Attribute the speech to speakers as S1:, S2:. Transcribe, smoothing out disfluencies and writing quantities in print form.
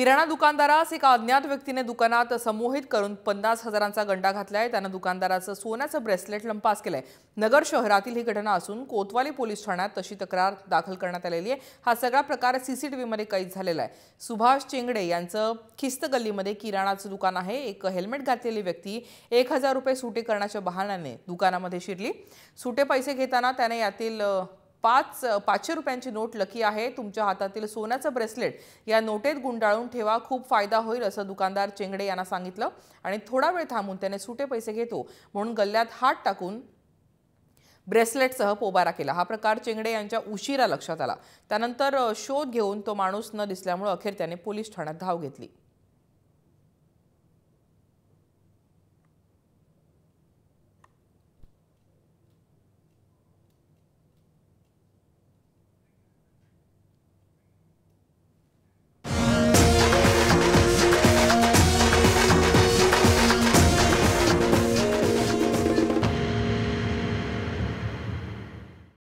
S1: किराणा दुकानदारास एका अज्ञात व्यक्तीने दुकानात समोहित करून 50,000चा गंडा घातलाय। त्यानं दुकानदाराचं सोन्याचं ब्रेसलेट लंपास केलंय। नगर शहरातील ही घटना असून कोतवाली पोलीस ठाण्यात तशी तक्रार दाखल करण्यात आलेली आहे। हा सगळा प्रकार सीसीटीव्ही मध्ये कैद झालेला आहे। सुभाष चेंगडे यांचं खिस्त गल्लीमध्ये किराणाचं दुकान आहे। एक हेल्मेट घातलेली व्यक्ती 1000 रुपये सुटे करण्याच्या बहाण्याने दुकानामध्ये शिरली। सुटे पैसे घेताना त्याने यातील 500 रुपयांची नोट लकी आहे, तुमच्या हातातील सोन्याचं ब्रेसलेट या नोटेत गुंडाळून ठेवा, खूप फायदा होईल असं दुकानदार चेंगडे यांना सांगितलं आणि थोडा वेळ थांबून त्याने सुटे पैसे घेतो म्हणून गल्ल्यात हात टाकून ब्रेसलेटसह पोबारा केला। हा प्रकार चेंगडे यांच्या उशिरा लक्षात आला। त्यानंतर शोध घेऊन तो माणूस न दिसल्यामुळे अखेर त्याने पोलीस ठाण्यात धाव घेतली।